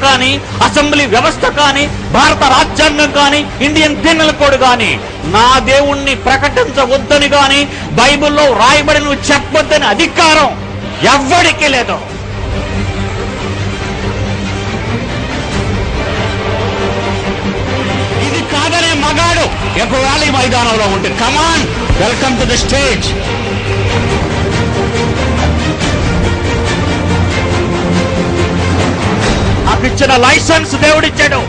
కానీ, అసెంబ్లీ వ్యవస్థ కానీ, భారత రాజ్యాంగం కానీ, ఇండియన్ పీనల్ కోడ్ కానీ నా దేవుణ్ణి ప్రకటించవద్దని కానీ, బైబిల్లో రాయబడి నువ్వు చెప్పొద్దని అధికారం ఎవ్వడికి లేదు. ఇది కాదనే మగాడు ఎప్పుడు మైదానంలో ఉంటే come on, welcome to the stage. నాకు ఇచ్చిన లైసెన్స్ దేవుడిచ్చాడు.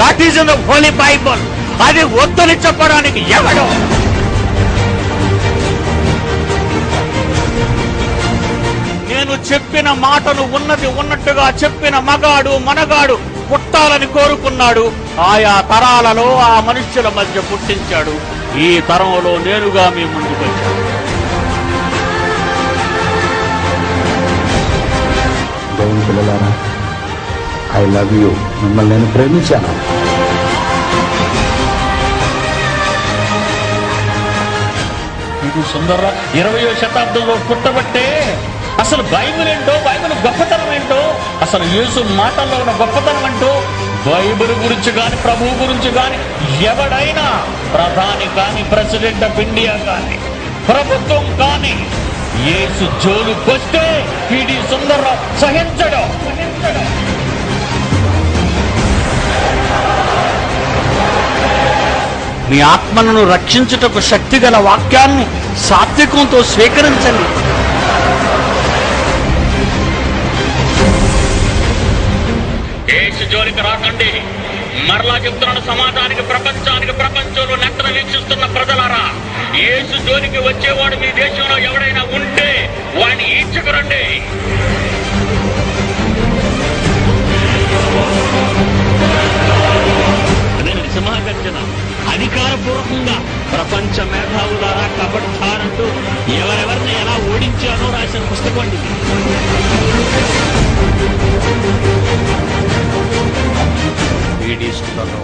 That is in the holy Bible. అది వద్దని చెప్పడానికి ఎవడు? నేను చెప్పిన మాటను ఉన్నది ఉన్నట్టుగా చెప్పిన మగాడు మనగాడు పుట్టాలని కోరుకున్నాడు. ఆయా తరాలలో ఆ మనుష్యుల మధ్య పుట్టించాడు. ఈ తరంలో నేనుగా మీ ముందుకు వచ్చాను. దేవుని పిల్లలారా, ఐ లవ్ యూ. మిమ్మల్ని నేను ప్రేమించాను. ఇది సుందర 20వ శతాబ్దంలో పుట్టబట్టే అసలు బైబిల్ ఏంటో, బైబిల్ గొప్పతనం ఏంటో, అసలు యేసు మాటల్లో ఉన్న గొప్పతనం ఏంటో, బైబిల్ గురించి కానీ, ప్రభువు గురించి కానీ ఎవడైనా ప్రధాని కానీ, ప్రెసిడెంట్ ఆఫ్ ఇండియా కానీ, ప్రభుత్వం కానీ యేసు జోలుకొస్తే పిడి సుందరరావు సహించడం. మీ ఆత్మలను రక్షించుటకు శక్తిగల వాక్యాన్ని సాత్వికంతో స్వీకరించండి. యేసు జోలికి రాకండి. మరలా చెప్తున్నాను సమాజానికి, ప్రపంచానికి, ప్రపంచంలో నెత్తన వీక్షిస్తున్న ప్రజలారా, యేసు జోలికి వచ్చేవాడు మీ దేశంలో ఎవడైనా ఉంటే వాడిని ఈడ్చుకురండి. నేను సింహగర్జన అధికారపూర్వకంగా ప్రపంచ మేధావులారా కబడ్డారంటూ ఎవరెవరిని ఎలా ఓడించానో రాసిన పుస్తకం అండి.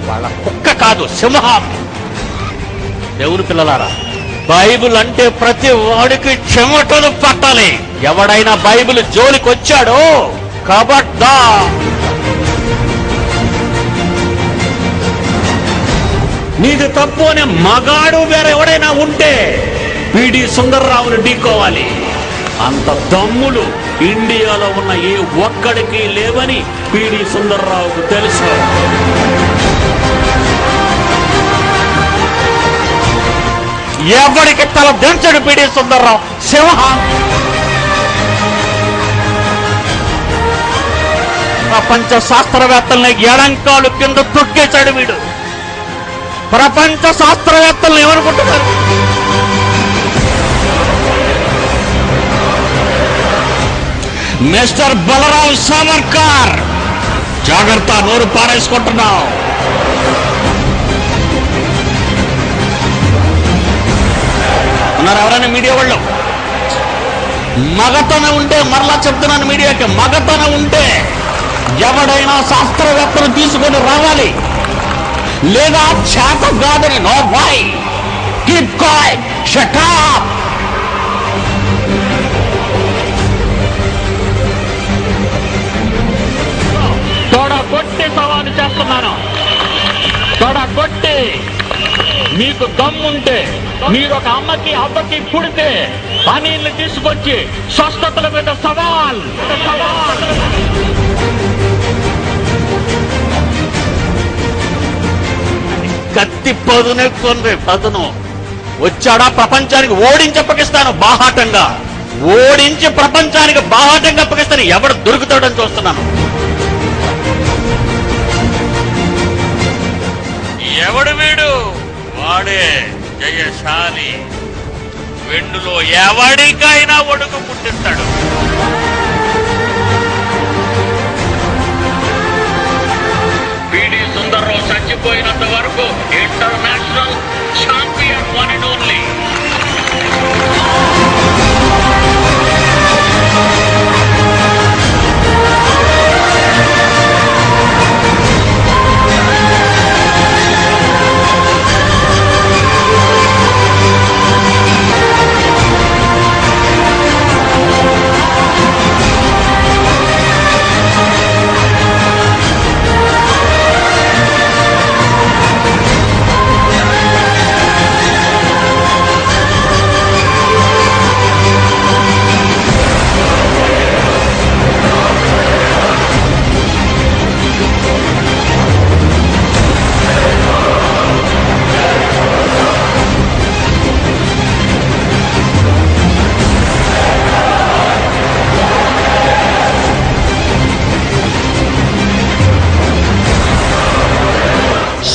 వాళ్ళ కుక్క కాదు, సింహం. దేవుని పిల్లలారా, బైబిల్ అంటే ప్రతి వాడికి చెమటలు పట్టాలి. ఎవడైనా బైబిల్ జోలికి వచ్చాడో కబడ్డా. నీది తప్పు అనే మగాడు వేరెవడైనా ఉంటే పిడి సుందర్రావుని ఢీకోవాలి. అంత దమ్ములు ఇండియాలో ఉన్న ఏ ఒక్కడికి లేవని పిడి సుందర్రావుకు తెలుసు. ఎవరికి తల దించడు పిడి సుందర్రావు. సింహం. ప్రపంచ శాస్త్రవేత్తల్ని ఎడంకాలు కింద తొక్కేశాడు వీడు. ప్రపంచ శాస్త్రవేత్తలు ఏమనుకుంటున్నారు? మిస్టర్ బలరావ్ సావర్కర్, జాగ్రత్త, నోరు పారేసుకుంటున్నావు. ఉన్నారు ఎవరైనా మీడియా వాళ్ళు? మగతనం ఉంటే, మరలా చెప్తున్నాను మీడియాకి, మగతనం ఉంటే ఎవడైనా శాస్త్రవేత్తలు తీసుకొని రావాలి. లేదా చేత కాదని no why keep quiet, shut up. తొడగొట్టి సవాలు చేస్తున్నాను. తొడగొట్టి మీకు దమ్ముంటే మీరు ఒక అమ్మకి అబ్బకి పుడితే పనీళ్ళు తీసుకొచ్చి స్వస్థతల మీద సవాల్. కత్తి పదునే కొండ్రి పదును వచ్చాడా ప్రపంచానికి ఓడించి అప్పగిస్తాను. బాహాటంగా ఓడించి ప్రపంచానికి బాహాటంగా అప్పగిస్తాను. ఎవడు దొరుకుతాడని చూస్తున్నాను. ఎవడు వీడు? వాడే జయశాలి. వెండులో ఎవడికైనా ఒడుగు పుట్టిస్తాడు. పిడి సుందర్రావు చచ్చిపోయినంత వరకు international champion one and only.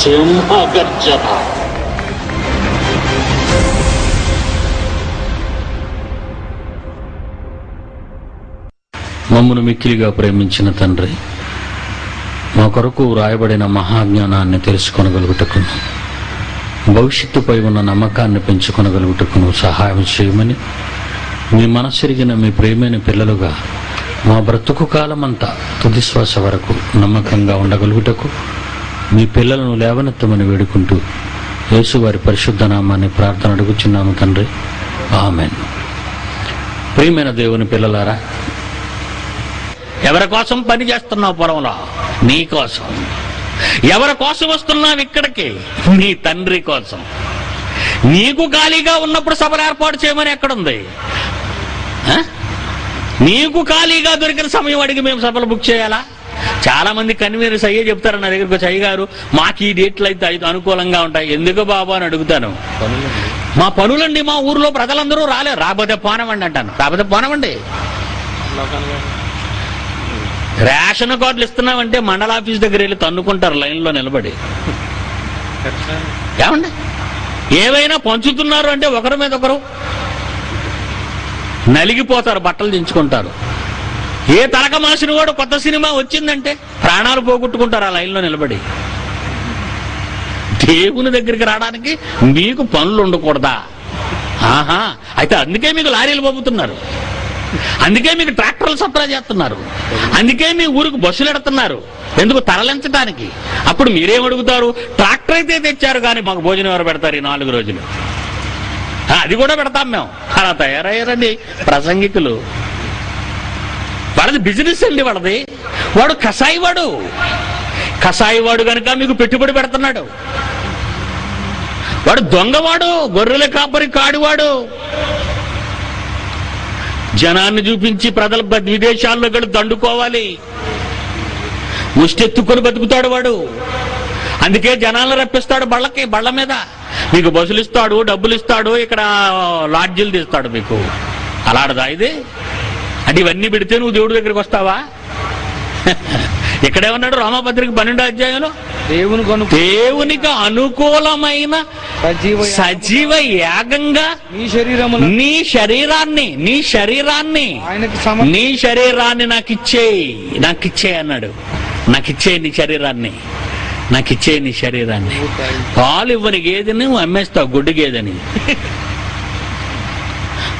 సింహగర్జన. మమ్మను మిక్కిలిగా ప్రేమించిన తండ్రి, మా కొరకు రాయబడిన మహాజ్ఞానాన్ని తెలుసుకొనగలుగుటకును, భవిష్యత్తుపై ఉన్న నమ్మకాన్ని పెంచుకొనగలుగుటకును సహాయం చేయమని మీ మనసెరిగిన మీ ప్రేమైన పిల్లలుగా మా బ్రతుకు కాలమంతా తుది శ్వాస వరకు నమ్మకంగా ఉండగలుగుటకు మీ పిల్లలను లేవనెత్తమని వేడుకుంటూ యేసు వారి పరిశుద్ధ నామాన్ని ప్రార్థన అడుగుచున్నాము తండ్రి, ఆమేన్. ప్రియమైన దేవుని పిల్లలారా, ఎవరి కోసం పని చేస్తున్నావు పొలంలో? నీ కోసం. ఎవరి కోసం వస్తున్నావు ఇక్కడికి? నీ తండ్రి కోసం. నీకు ఖాళీగా ఉన్నప్పుడు సభలు ఏర్పాటు చేయమని ఎక్కడుంది? నీకు ఖాళీగా దొరికిన సమయం అడిగి మేము సభలు బుక్ చేయాలా? చాలా మంది కన్వీనర్స్ అయ్యే చెప్తారు నా దగ్గరికి వచ్చి, అయ్యగారు మాకు ఈ డేట్లు అయితే అనుకూలంగా ఉంటాయి. ఎందుకు బాబా అని అడుగుతాను. మా పనులండి, మా ఊర్లో ప్రజలందరూ రాలేరు, రాబోతే పోనవండి అంటాను. రాబోతే పోనవండి. రేషన్ కార్డులు ఇస్తున్నామంటే మండల ఆఫీస్ దగ్గర వెళ్ళి తన్నుకుంటారు లైన్లో నిలబడి. ఏమండి, ఏవైనా పంచుతున్నారు అంటే ఒకరి మీద ఒకరు నలిగిపోతారు, బట్టలు దించుకుంటారు. ఏ తలక మాసిన వాడు కొత్త సినిమా వచ్చిందంటే ప్రాణాలు పోగొట్టుకుంటారు ఆ లైన్లో నిలబడి. దేవుని దగ్గరికి రావడానికి మీకు పనులు ఉండకూడదా? ఆహా, అయితే అందుకే మీకు లారీలు పంపుతున్నారు, అందుకే మీకు ట్రాక్టర్లు సప్లై చేస్తున్నారు, అందుకే మీ ఊరికి బస్సులు ఎడుతున్నారు. ఎందుకు? తరలించడానికి. అప్పుడు మీరేమడుగుతారు? ట్రాక్టర్ అయితే తెచ్చారు కానీ మాకు భోజనం ఎవరు పెడతారు ఈ 4 రోజులు? అది కూడా పెడతాం మేము. అలా తయారయ్యారండి ప్రసంగికులు. వాళ్ళది బిజినెస్ అండి, వాళ్ళది. వాడు కసాయివాడు. కసాయివాడు కనుక మీకు పెట్టుబడి పెడుతున్నాడు. వాడు దొంగవాడు, గొర్రెల కాపరి కాడివాడు. జనాన్ని చూపించి ప్రజల విదేశాల్లో కూడా దండుకోవాలి, ముష్టెత్తుకొని బతుకుతాడు వాడు. అందుకే జనాలను రప్పిస్తాడు బళ్ళ మీద. మీకు బస్సులు ఇస్తాడు, డబ్బులు ఇస్తాడు, ఇక్కడ లాడ్జీలు తీస్తాడు మీకు. అలాడదా ఇది? అంటే ఇవన్నీ పెడితే నువ్వు దేవుడి దగ్గరికి వస్తావా? ఇక్కడేమన్నాడు రోమాపత్రిక 12వ అధ్యాయంలో? దేవునికి అనుకూలమైన సజీవ యాగంగా నీ శరీరాన్ని నాకిచ్చే అన్నాడు. నాకిచ్చే నీ శరీరాన్ని. పాలు ఇవ్వని గేదెని నువ్వు అమ్మేస్తావు, గుడ్డు గేదెని.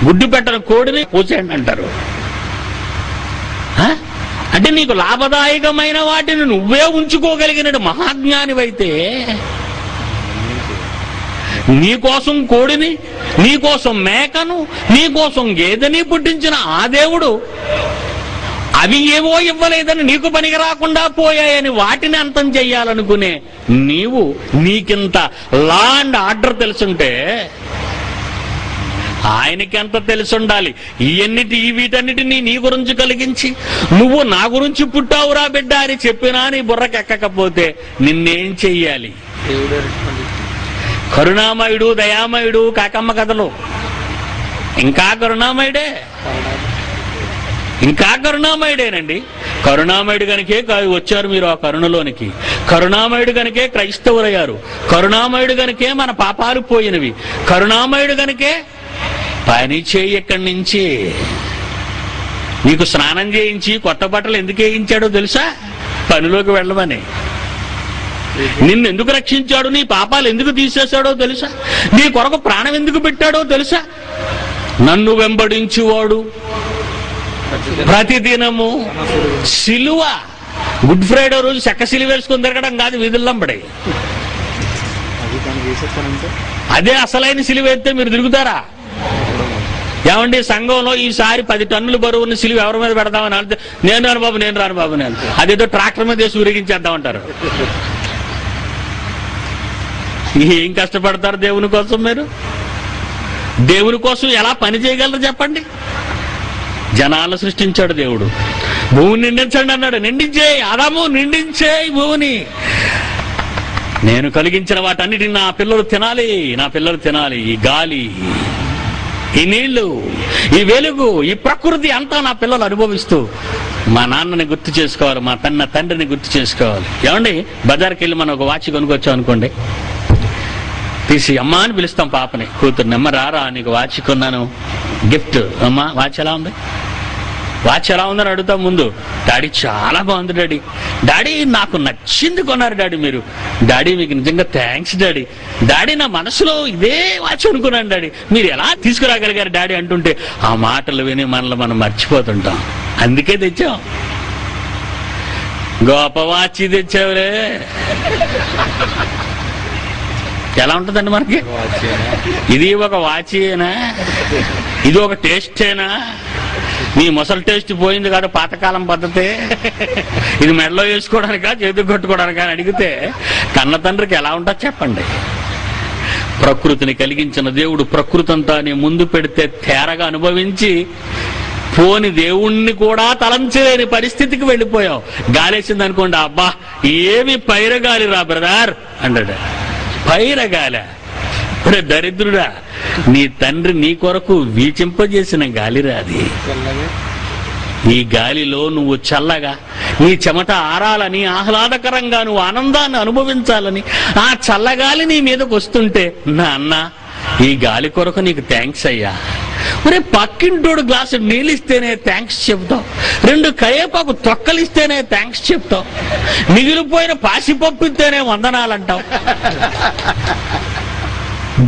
గుడ్డు పెట్టని కోడిని పూసేయండి అంటారు. అంటే నీకు లాభదాయకమైన వాటిని నువ్వే ఉంచుకోగలిగిన మహాజ్ఞానివైతే, నీకోసం కోడిని, నీకోసం మేకను, నీకోసం గేదెని పుట్టించిన ఆ దేవుడు అవి ఏవో ఇవ్వలేదని, నీకు పనికి రాకుండా పోయాయని వాటిని అంతం చెయ్యాలనుకునే నీకింత లా అండ్ ఆర్డర్ తెలుసుంటే ఆయనకి ఎంత తెలుసుండాలి? వీటన్నిటినీ నీ గురించి కలిగించి నువ్వు నా గురించి పుట్టావురా బిడ్డ అని చెప్పినా నీ బుర్రకెక్కకపోతే నిన్నేం చెయ్యాలి? కరుణామయుడు, దయామయుడు, కాకమ్మ కథలు ఇంకా కరుణామయుడేనండి. కరుణామయుడు కనుకే వచ్చారు మీరు ఆ కరుణలోనికి. కరుణామయుడు కనుకే క్రైస్తవులయ్యారు. కరుణామయుడు కనుకే మన పాపాలు పోయినవి. కరుణామయుడు కనుకే పని చేయి. ఎక్కడి నుంచి నీకు స్నానం చేయించి కొత్త బట్టలు ఎందుకు వేయించాడో తెలుసా? పనిలోకి వెళ్ళమని. నిన్ను ఎందుకు రక్షించాడు, నీ పాపాలు ఎందుకు తీసేశాడో తెలుసా? నీ కొరకు ప్రాణం ఎందుకు పెట్టాడో తెలుసా? నన్ను వెంబడించువాడు ప్రతిదినము సిలువ. గుడ్ ఫ్రైడే రోజు చెక్క సిలువ వేసుకుని తిరగడం కాదు వీధుల్లంబడి. అదే అసలైన సిలువ ఎత్తే మీరు తిరుగుతారా? ఏమండి, సంఘంలో ఈసారి 10 టన్నుల బరువున్న సిలువ ఎవరి మీద పెడదామని అంటే నేను రాను బాబు అదేదో ట్రాక్టర్ మీద వేసి ఊరేగించేద్దామంటారు. ఏం కష్టపడతారు దేవుని కోసం? మీరు దేవుని కోసం ఎలా పని చేయగలరు చెప్పండి? జనాలను సృష్టించాడు దేవుడు. భూమిని నిండించండి అన్నాడు. నిండించేయి ఆదాము, నిండించేయి భూమిని. నేను కలిగించిన వాటన్నిటిని నా పిల్లలు తినాలి. ఈ గాలి, ఈ నీళ్లు, ఈ వెలుగు, ఈ ప్రకృతి అంతా నా పిల్లలు అనుభవిస్తూ మా నాన్నని గుర్తు చేసుకోవాలి, మా తండ్రిని గుర్తు చేసుకోవాలి. ఏమండి, బజార్కి వెళ్ళి మనం ఒక వాచ్ కొనుక్కొచ్చాం అనుకోండి, తీసి అమ్మ అని పిలుస్తాం పాపని, కూతుర్ని, అమ్మ రారా నీకు వాచ్ కొన్నాను గిఫ్ట్, అమ్మ వాచ్ ఎలా ఉంది, వాచ్ ఎలా ఉందని అడుగుతాం ముందు. డాడీ చాలా బాగుంది డాడీ, డాడీ నాకు నచ్చింది కొన్నారు డాడీ మీరు, డాడీ మీకు నిజంగా థ్యాంక్స్ డాడీ, డాడీ నా మనసులో ఇదే వాచ్ అనుకున్నాను డాడీ, మీరు ఎలా తీసుకురాగలిగారు డాడీ అంటుంటే ఆ మాటలు విని మనల్ని మనం మర్చిపోతుంటాం. అందుకే తెచ్చాం. గొప్ప వాచ్ తెచ్చావులే. ఎలా ఉంటుందండి మనకి? ఇది ఒక వాచేనా, ఇది ఒక టేస్టేనా? నీ ముసలి టేస్ట్ పోయింది కదా, పాతకాలం పద్ధతి. ఇది మెడలో వేసుకోవడానికా చేతికి కొట్టుకోవడానికా అని అడిగితే కన్న తండ్రికి ఎలా ఉంటుందో చెప్పండి. ప్రకృతిని కలిగించిన దేవుడు ప్రకృతి అంతా నీ ముందు పెడితే తేరగా అనుభవించి పోని దేవుణ్ణి కూడా తలంచలేని పరిస్థితికి వెళ్ళిపోయావు. గాలేసింది అనుకోండి, అబ్బా ఏమి పైరగాలి రా బ్రదర్ అంటాడు. పైరగాల దరిద్రుడా, నీ తండ్రి నీ కొరకు వీచింపజేసిన గాలిరా అది. ఈ గాలిలో నువ్వు చల్లగా నీ చెమట ఆరాలని, ఆహ్లాదకరంగా నువ్వు ఆనందాన్ని అనుభవించాలని ఆ చల్లగాలి నీ మీదకు వస్తుంటే, నాన్న ఈ గాలి కొరకు నీకు థ్యాంక్స్ అయ్యా. మరి పక్కింటోడు గ్లాసు నీళ్ళిస్తేనే థ్యాంక్స్ చెప్తావు, 2 కయేపాకు తొక్కలిస్తేనే థ్యాంక్స్ చెప్తావు, మిగిలిపోయిన పాసిపప్పు ఇస్తేనే వందనాలంటావు.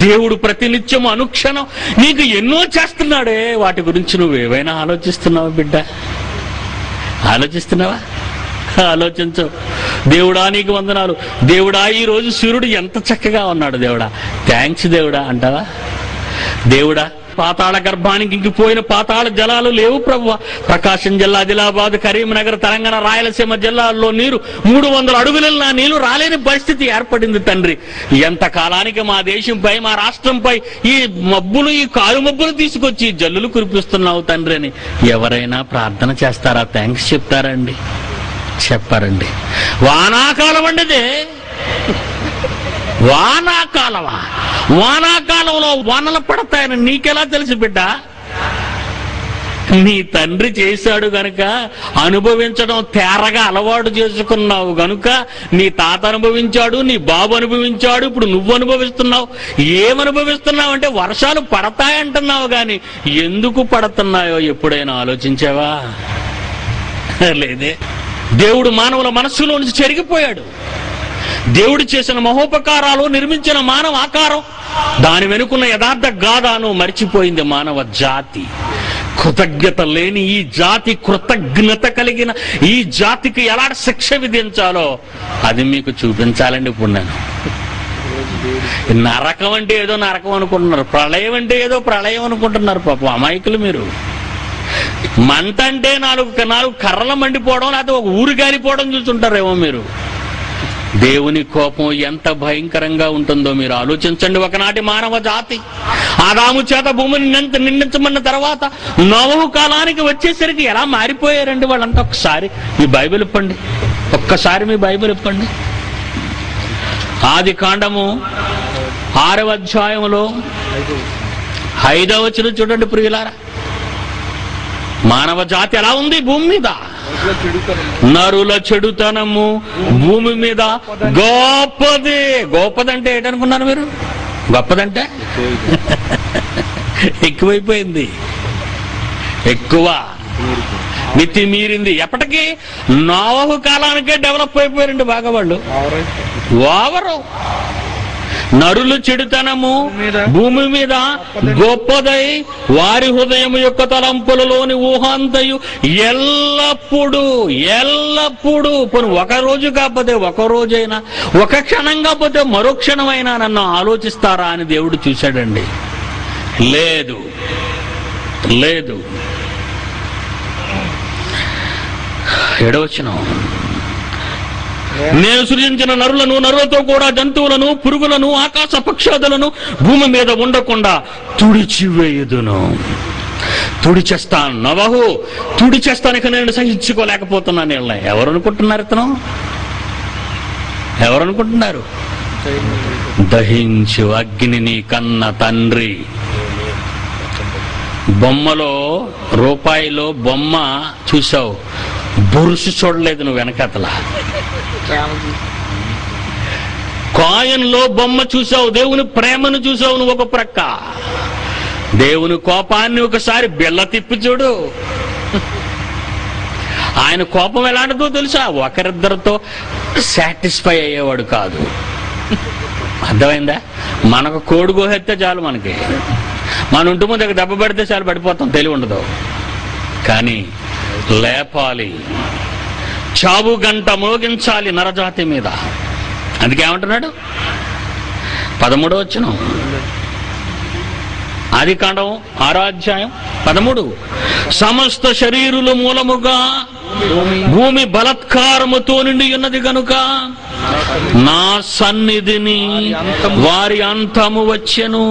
దేవుడు ప్రతినిత్యం అనుక్షణం నీకు ఎన్నో చేస్తున్నాడే, వాటి గురించి నువ్వు ఏవైనా ఆలోచిస్తున్నావా బిడ్డ? ఆలోచిస్తున్నావా? ఆలోచించు. దేవుడా నీకు వందనాలు, దేవుడా ఈ రోజు సూర్యుడు ఎంత చక్కగా ఉన్నాడు, దేవుడా థ్యాంక్స్ దేవుడా అంటావా? దేవుడా పాతాళ గర్భానికి ఇంకిపోయిన పాతాళ జలాలు లేవు ప్రభువా. ప్రకాశం జిల్లా, ఆదిలాబాద్, కరీంనగర్, తెలంగాణ, రాయలసీమ జిల్లాల్లో నీరు 300 అడుగుల నీళ్లు రాలేని పరిస్థితి ఏర్పడింది తండ్రి. ఎంత కాలానికి మా దేశంపై, మా రాష్ట్రంపై ఈ మబ్బులు, ఈ కారు మబ్బులు తీసుకొచ్చి జల్లులు కురిపిస్తున్నావు తండ్రి అని ఎవరైనా ప్రార్థన చేస్తారా? థ్యాంక్స్ చెప్తారండి? చెప్పారండి. వానాకాలం అండిదే, వానాకాలమా? వానాకాలంలో వానలు పడతాయని నీకెలా తెలుసు బిడ్డ? నీ తండ్రి చేశాడు గనుక అనుభవించడం తేరగా అలవాటు చేసుకున్నావు గనుక, నీ తాత అనుభవించాడు, నీ బాబు అనుభవించాడు, ఇప్పుడు నువ్వు అనుభవిస్తున్నావు. ఏమనుభవిస్తున్నావు అంటే వర్షాలు పడతాయంటున్నావు, కానీ ఎందుకు పడుతున్నాయో ఎప్పుడైనా ఆలోచించావా? లేదే. దేవుడు మానవుల మనస్సులో నుంచి చెరిగిపోయాడు. దేవుడు చేసిన మహోపకారాలు, నిర్మించిన మానవ ఆకారం, దాని వెనుకున్న యథార్థ గాథను మర్చిపోయింది మానవ జాతి. కృతజ్ఞత లేని ఈ జాతి, కృతజ్ఞత కలిగిన ఈ జాతికి ఎలాంటి శిక్ష విధించాలో అది మీకు చూపించాలండి. ఇప్పుడు నేను నరకం అంటే ఏదో నరకం అనుకుంటున్నారు, ప్రళయం అంటే ఏదో ప్రళయం అనుకుంటున్నారు. పాపం అమాయకులు మీరు. మంట అంటే 4 కర్రలు మండిపోవడం, లేకపోతే ఒక ఊరు గాలిపోవడం చూస్తుంటారేమో మీరు. దేవుని కోపం ఎంత భయంకరంగా ఉంటుందో మీరు ఆలోచించండి. ఒకనాటి మానవ జాతి ఆదాము చేత భూమిని నిండించమన్న తర్వాత నోవహు కాలానికి వచ్చేసరికి ఎలా మారిపోయారండి వాళ్ళంతా. ఒక్కసారి మీ బైబిల్ ఇప్పండి, ఒక్కసారి మీ బైబిల్ ఇప్పండి. ఆది కాండము 6వ అధ్యాయంలో 5వ వచనం చూడండి ప్రియులారా. మానవ జాతి ఎలా ఉంది భూమి మీద? నరుల చెడుతనము భూమి మీద గొప్పది. గొప్పదంటే ఏంటనుకున్నారు మీరు? గొప్పదంటే ఎక్కువైపోయింది, ఎక్కువ మితిమీరింది. ఎప్పటికీ నోవహు కాలానికే డెవలప్ అయిపోయారండి బాగా వాళ్ళు. ఓవరు నరులు చెడుతనము భూమి మీద గొప్పదై వారి హృదయం యొక్క తలంపులలోని ఊహాంతయు ఎల్లప్పుడూ పోనీ ఒక రోజు కాకపోతే ఒక రోజైనా, ఒక క్షణం కాకపోతే మరో క్షణమైనా నన్ను ఆలోచిస్తారా అని దేవుడు చూశాడండి. లేదు. 7వ వచనం, నేను సృజించిన నరులను, నరులతో కూడా జంతువులను, పురుగులను, ఆకాశ పక్షాదులను భూమి మీద ఉండకుండా తుడిచివేయుదును. తుడిచేస్తాను నోవహు, తుడిచేస్తానికి నేను సహించుకోలేకపోతున్నాను. ఎవరు అనుకుంటున్నారు? ఇతను ఎవరనుకుంటున్నారు? దహించు అగ్నిని కన్న తండ్రి. బొమ్మలో రూపాయిలో బొమ్మ చూసావు, బురుసు చూడలేదు నువ్వు వెనకతల. కాయిన్లో బొమ్మ చూసావు, దేవుని ప్రేమను చూసావు నువ్వు ఒక ప్రక్క. దేవుని కోపాన్ని ఒకసారి బిళ్ళ తిప్పి చూడు. ఆయన కోపం ఎలాంటిదో తెలుసా? ఒకరిద్దరితో సాటిస్ఫై అయ్యేవాడు కాదు. అర్థమైందా? మనకు కోడి గోహెత్తే చాలు, మనకి మన ఇంటి ముందు దెబ్బ పడితే చాలు, పడిపోతాం, తెలివి ఉండదు. కానీ లేపాలి, చావు గంట మోగించాలి నరజాతి మీద. అందుకే ఏమంటున్నాడు 13వ వచనం, ఆదికాండం 6వ అధ్యాయం 13, సమస్త శరీరుల మూలముగా భూమి బలత్కారముతో నిండి ఉన్నది గనుక నా సన్నిధిని వారి అంతము వచ్చెను.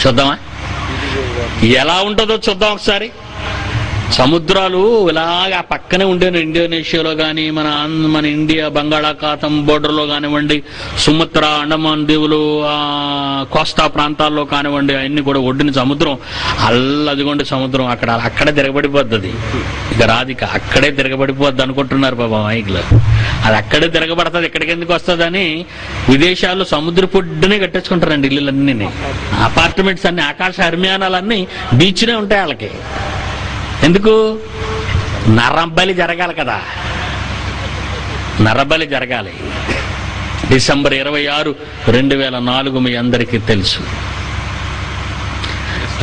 చూద్దామా ఎలా ఉంటుందో చూద్దాం ఒకసారి. సముద్రాలు ఇలాగా పక్కనే ఉండేను. ఇండోనేషియాలో కానీ మన ఇండియా బంగాళాఖాతం బోర్డర్లో కానివ్వండి, సుమత్రా అండమాన్ దీవులు కోస్తా ప్రాంతాల్లో కానివ్వండి, అవన్నీ కూడా ఒడ్డున సముద్రం అల్లదిగోండి. సముద్రం అక్కడే తిరగబడిపోద్ది. ఇక రాధిక అక్కడే తిరగబడిపోద్ది అనుకుంటున్నారు బాబా మైకులు. అది అక్కడే తిరగబడుతుంది, ఇక్కడికి ఎందుకు వస్తుందని విదేశాల్లో సముద్ర పొడ్డునే కట్టేసుకుంటారండి ఇల్లులన్నీ. అపార్ట్మెంట్స్ అన్ని, ఆకాశ హర్మ్యానాలన్నీ బీచ్నే ఉంటాయి వాళ్ళకి. ఎందుకు? నరబలి జరగాలి కదా, నరబలి జరగాలి. డిసెంబర్ 26, 2004 మీ అందరికీ తెలుసు.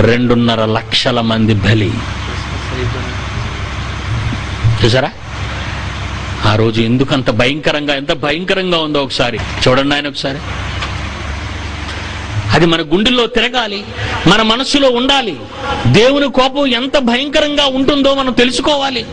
2.5 లక్షల మంది బలి. చూసారా ఆ రోజు ఎందుకంత భయంకరంగా, ఎంత భయంకరంగా ఉందో ఒకసారి చూడండి ఆయన ఒకసారి. అది మన గుండెల్లో తిరగాలి, మన మనస్సులో ఉండాలి. దేవుని కోపం ఎంత భయంకరంగా ఉంటుందో మనం తెలుసుకోవాలి.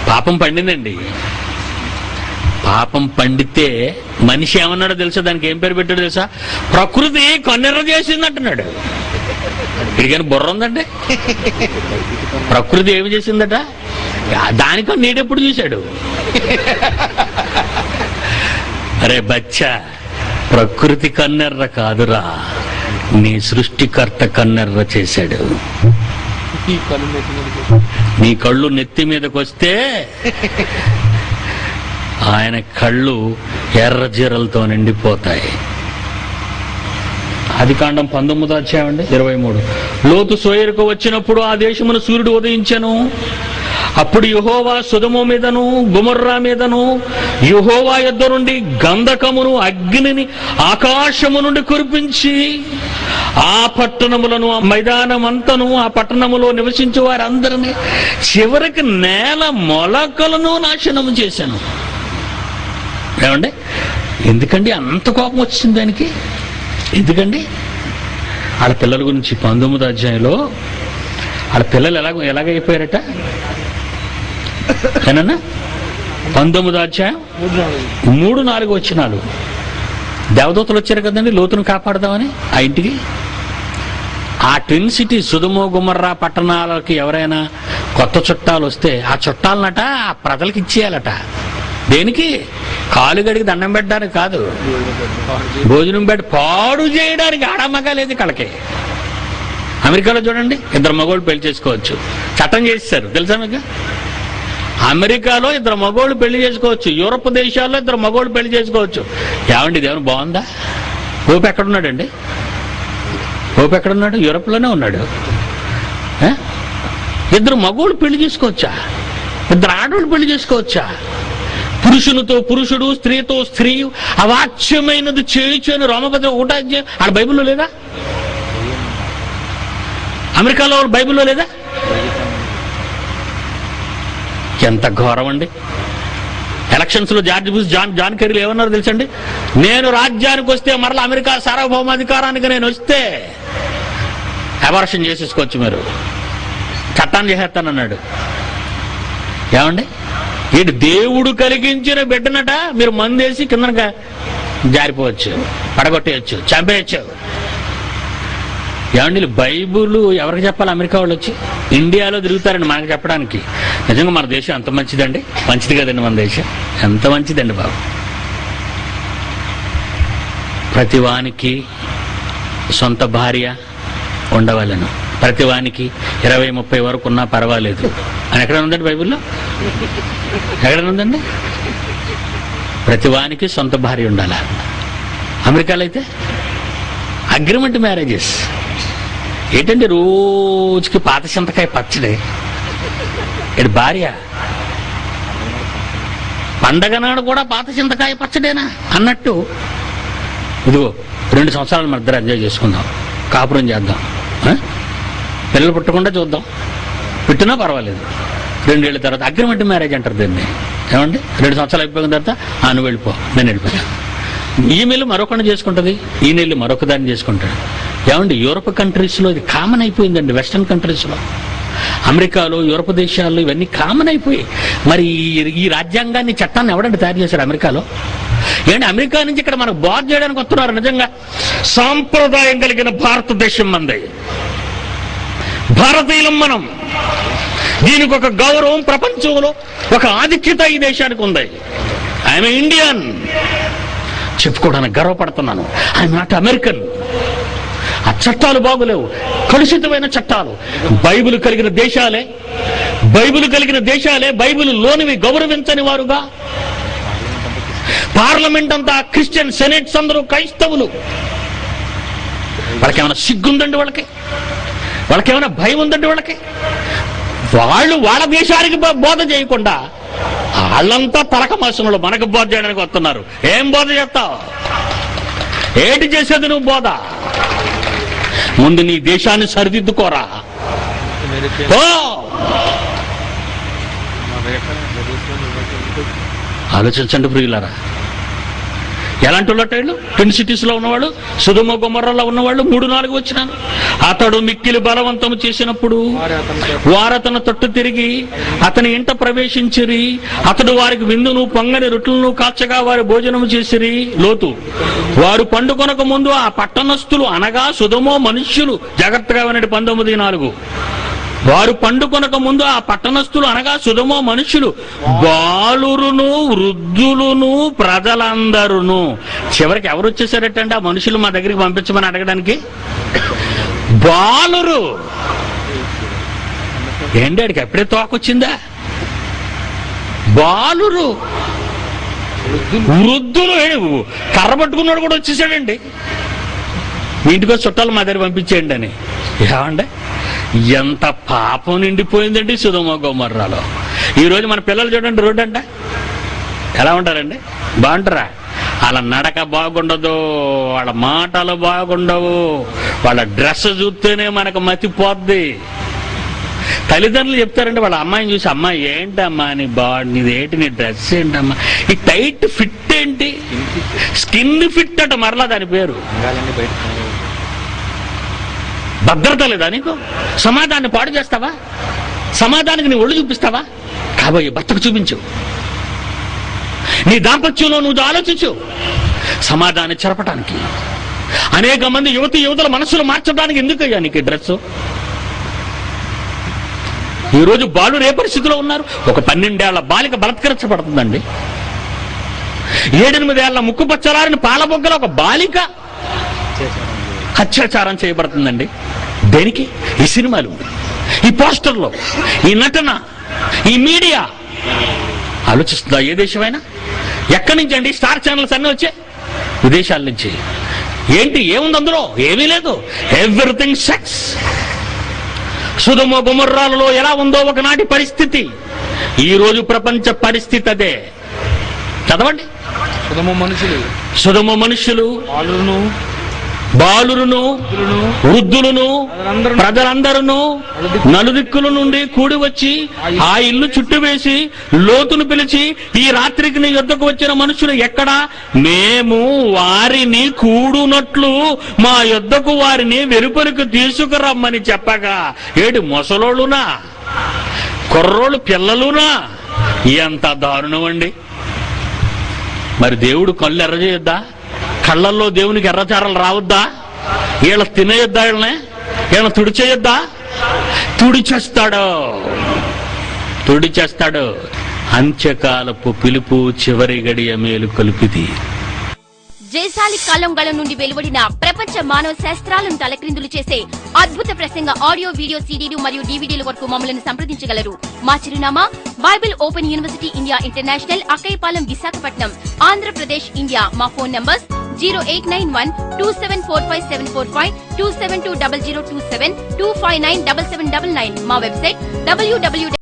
పాపం పండిందండి. పాపం పండితే మనిషి ఏమన్నాడో తెలుసా? దానికి ఏం పేరు పెట్టాడో తెలుసా? ప్రకృతి కన్నెర్ర చేసింది అంటున్నాడు. ఇడికైనా బుర్ర ఉందండి? ప్రకృతి ఏమి చేసిందట? దానికన్నా నీడెప్పుడు చూశాడు? అరే బచ్చా, ప్రకృతి కన్నెర్ర కాదురా, నీ సృష్టికర్త కన్నెర్ర చేశాడు. నీ కళ్ళు నెత్తి మీదకి వస్తే ఆయన కళ్ళు ఎర్రజీరలతో నిండిపోతాయి. ఆదికాండం 19వ అధ్యాయం 23. లోతు సోయరుకు వచ్చినప్పుడు ఆ దేశమున సూర్యుడు ఉదయించెను. అప్పుడు యెహోవా సొదొమ మీదను గొమొర్రా మీదను యెహోవా యొద్ద నుండి గంధకమును అగ్నిని ఆకాశము నుండి కురిపించి ఆ పట్టణములను, ఆ మైదానమంతను, ఆ పట్టణములో నివసించే వారందరినీ, చివరికి నేల మొలకలను నాశనము చేశాను. ఏమండి, ఎందుకండి అంత కోపం వచ్చింది దానికి? ఎందుకండి? వాళ్ళ పిల్లల గురించి 19వ అధ్యాయంలో వాళ్ళ పిల్లలు ఎలాగైపోయారట ఏనన్నా? 19వ అధ్యాయం 3-4 వచనాలు. దేవదూతలు వచ్చారు కదండి లోతును కాపాడదామని ఆ ఇంటికి. ఆ ట్విన్ సిటీ సొదొమ గొమొర్రా పట్టణాలకి ఎవరైనా కొత్త చుట్టాలు వస్తే ఆ చుట్టాలనట ఆ ప్రజలకు ఇచ్చేయాలట. దేనికి? కాలు గడికి దండం పెట్టడానికి కాదు, భోజనం పెట్టి పాడు చేయడానికి. ఆడమ్మగా లేదు కళ్ళకి. అమెరికాలో చూడండి, 2 మగోళ్ళు పెళ్లి చేసుకోవచ్చు, చట్టం చేస్తారు తెలుసా మీకు? అమెరికాలో 2 మగోళ్ళు పెళ్లి చేసుకోవచ్చు, యూరప్ దేశాల్లో 2 మగోళ్ళు పెళ్లి చేసుకోవచ్చు. ఏమండి ఇదేమైనా బాగుందా? పోపు ఎక్కడున్నాడండి? పోపు ఎక్కడున్నాడు? యూరప్లోనే ఉన్నాడు. 2 మగోళ్ళు పెళ్లి చేసుకోవచ్చా? 2 ఆడవాళ్ళు పెళ్లి చేసుకోవచ్చా? పురుషునితో పురుషుడు, స్త్రీతో స్త్రీ అవాచ్యమైనది చేయొచ్చు అని రోమపతి 1వ అధ్యాయం ఆడ బైబిల్లో లేదా? అమెరికాలో బైబిల్లో లేదా? ఎంత ఘోరం అండి. ఎలక్షన్స్ లో జార్జ్ బుష్, జాన్ కెరీలు ఏమన్నారు తెలుసండి? నేను రాజ్యానికి వస్తే, మరలా అమెరికా సార్వభౌమాధికారానికి నేను వస్తే అబార్షన్ చేసేసుకోవచ్చు, మీరు చట్టాన్ని చేసేస్తానన్నాడు. ఏమండి, ఇటు దేవుడు కలిగించిన బిడ్డనట మీరు మందేసి కిందనక జారిపోవచ్చు, పడగొట్టేయచ్చు, చంపేయచ్చు. ఏమండి బైబుల్ ఎవరికి చెప్పాలి? అమెరికా వాళ్ళు వచ్చి ఇండియాలో తిరుగుతారండి మనకు చెప్పడానికి. నిజంగా మన దేశం ఎంత మంచిదండి. మంచిది కదండి మన దేశం, ఎంత మంచిదండి బాబు. ప్రతివానికి సొంత భార్య ఉండవాలను, ప్రతివానికి 20-30 వరకు ఉన్నా పర్వాలేదు అని ఎక్కడ ఉందండి బైబిల్లో? ఎక్కడ ఉందండి? ప్రతివానికి సొంత భార్య ఉండాలా. అమెరికాలో అయితే అగ్రిమెంట్ మ్యారేజెస్. ఏంటంటే రోజుకి పాత చింతకాయ పచ్చడి, ఇటు భార్య పండగ నాడు కూడా పాత చింతకాయ పచ్చడేనా అన్నట్టు. ఇదిగో 2 సంవత్సరాలు మన ఇద్దరు ఎంజాయ్ చేసుకుందాం, కాపురం చేద్దాం, పిల్లలు పుట్టకుండా చూద్దాం, పుట్టినా పర్వాలేదు. 2 ఏళ్ళ తర్వాత అగ్రిమెంట్ మ్యారేజ్ అంటారు దీన్ని. ఏమండి, 2 సంవత్సరాలు అయిపోయిన తర్వాత నువ్వు వెళ్ళిపో, నేను వెళ్ళిపోయా. ఈమెయిల్ మరొకరిని చేసుకుంటుంది, ఈయనెళ్ళి మరొక దాన్ని చేసుకుంటాడు. ఏమండి, యూరప్ కంట్రీస్లో ఇది కామన్ అయిపోయిందండి. వెస్టర్న్ కంట్రీస్లో, అమెరికాలో, యూరప్ దేశాల్లో ఇవన్నీ కామన్ అయిపోయి. మరి ఈ రాజ్యాంగాన్ని, చట్టాన్ని ఎవడంటే తయారు చేశారు అమెరికాలో? ఏంటి, అమెరికా నుంచి ఇక్కడ మనకు బాధ చేయడానికి వస్తున్నారు. నిజంగా సాంప్రదాయం కలిగిన భారతదేశం మంది, భారతీయులం మనం. దీనికి ఒక గౌరవం ప్రపంచంలో, ఒక ఆధిక్యత ఈ దేశానికి ఉంది. ఐఎమ్ ఇండియన్ చెప్పుకోవడానికి గర్వపడుతున్నాను. I'm not American. ఆ చట్టాలు బాగులేవు, కలుషితమైన చట్టాలు. బైబిల్ కలిగిన దేశాలే, బైబిల్ లోనివి గౌరవించని వారుగా, పార్లమెంట్ అంతా క్రిస్టియన్, సెనేట్స్ అందరూ క్రైస్తవులు. వాళ్ళకేమైనా సిగ్గుందండి? వాళ్ళకేమైనా భయం ఉందండి? వాళ్ళు వాళ్ళ దేశానికి బోధ చేయకుండా వాళ్ళంతా తలకమాసంలో మనకు బోధ చేయడానికి వస్తున్నారు. ఏం బోధ చేస్తావు? ఏంటి చేసేది నువ్వు బోధ? ముందు నీ దేశాన్ని సరిదిద్దుకోరా. ఆలోచించండి ప్రియులారా. ఎలాంటి వాళ్ళు? ట్విన్ సిటీస్ లో ఉన్నవాళ్ళు, సొదొమ గొమొర్రాలో ఉన్నవాళ్ళు. 3-4 వచ్చినాను. అతడు మిక్కిలి బలవంతము చేసినప్పుడు వారు అతను తట్టు తిరిగి అతని ఇంట ప్రవేశించిరి. అతడు వారికి విందును, పొంగని రొట్టెలను కాల్చగా వారి భోజనము చేసిరి. లోతు, వారు పండుకొనక ముందు ఆ పట్టణస్థులు, అనగా సొదొమ మనుష్యులు, జాగ్రత్తగా వినండి 19:4, వారు పండుకొనక ముందు ఆ పట్టణస్థులు, అనగా సొదొమ మనుష్యులు, బాలురును, వృద్ధులును, ప్రజలందరూను. చివరికి ఎవరు వచ్చేసారటండి ఆ మనుషులు మా దగ్గరికి పంపించమని అడగడానికి? బాలురు. ఏంటి, ఆడికి ఎప్పుడే తోకొచ్చిందా? బాలురు, వృద్ధులు. కర్ర పట్టుకున్నాడు కూడా వచ్చేసాడండి. మీ ఇంటికి చుట్టాలు మా దగ్గర పంపించేయండి అని. ఏమంటే ఎంత పాపం నిండిపోయిందండి సొదొమ గొమొర్రాలో. ఈరోజు మన పిల్లలు చూడండి, రోడ్డు అంట ఎలా ఉంటారండి? బాగుంటారా? వాళ్ళ నడక బాగుండదు, వాళ్ళ మాటలు బాగుండవు, వాళ్ళ డ్రెస్ చూస్తేనే మనకు మతిపోద్ది. తల్లిదండ్రులు చెప్తారండి వాళ్ళ అమ్మాయిని చూసి, అమ్మాయి ఏంటమ్మా నీ బాడీ, నీది ఏంటి, నీ డ్రెస్ ఏంటమ్మా, ఈ టైట్ ఫిట్ ఏంటి, స్కిన్ ఫిట్ అట మరలా దాని పేరు. భద్రత లేదా నీకు? సమాధాన్ని పాడు చేస్తావా? సమాధానికి నీ ఒళ్ళు చూపిస్తావా? కాబోయే భర్తకు చూపించు. నీ దాంపత్యంలో నువ్వు ఆలోచించు. సమాధాన్ని చెరపటానికి అనేక మంది యువతుల మనసులు మార్చడానికి ఎందుకయ్యా నీకు డ్రెస్? ఈరోజు బాలురు ఏ పరిస్థితిలో ఉన్నారు? ఒక 12 ఏళ్ల బాలిక బలత్కరించబడుతుందండి. 7-8 ఏళ్ల ముక్కుపచ్చలారిన పాలబొగ్గల ఒక బాలిక అత్యాచారం చేయబడుతుందండి. దేనికి? ఈ సినిమాలు, ఈ పోస్టర్లో, ఈ నటన, ఈ మీడియా. ఆలోచిస్తుందా ఏ దేశమైనా? ఎక్కడి నుంచి అండి స్టార్ ఛానల్స్ అన్నీ వచ్చాయి? విదేశాల నుంచి. ఏంటి, ఏముంది అందులో? ఏమీ లేదు. Everything sex. సొదొమ గొమొర్రాలలో ఎలా ఉందో ఒకనాటి పరిస్థితి, ఈ రోజు ప్రపంచ పరిస్థితి అదే. చదవండి. సొదొమ మనుషులు బాలురును వృద్ధులను ప్రజలందరూ నలుదిక్కుల నుండి కూడి వచ్చి ఆ ఇల్లు చుట్టువేసి లోతును పిలిచి, ఈ రాత్రికి నీ యొద్దకు వచ్చిన మనుషులు ఎక్కడా? మేము వారిని కూడునట్లు మా యొద్దకు వారిని వెలుపలికి తీసుకురమ్మని చెప్పగా, ఏడు మొసలోళ్ళునా, కుర్రోళ్ళు పిల్లలునా? ఎంత దారుణం అండి. మరి దేవుడు కళ్ళు ఎర్ర చేయొద్దా? కళ్ళల్లో దేవునికి ఎర్రచారలు రావద్దా? వీళ్ళ తినేయొద్దా? వీళ్ళని తుడిచేయొద్దా? తుడిచేస్తాడు. అంత్యకాలపు పిలుపు, చివరి గడియ మేలు కొలిపిది. జయశాలి కాలంగళ నుండి వెలువడిన ప్రపంచ మానవ శాస్త్రాలను తలక్రిందులు చేసే అద్భుత ప్రసంగ ఆడియో, వీడియో, సీడీలు మరియు డీవీడీల వరకు మమ్మల్ని సంప్రదించగలరు. మా చిరునామా Bible open university India international, Akkayyapalem, Visakhapatnam, Andhra Pradesh, India. మా ఫోన్ నంబర్స్ 0891274575, 2720027, 2597799. మా వెబ్సైట్ www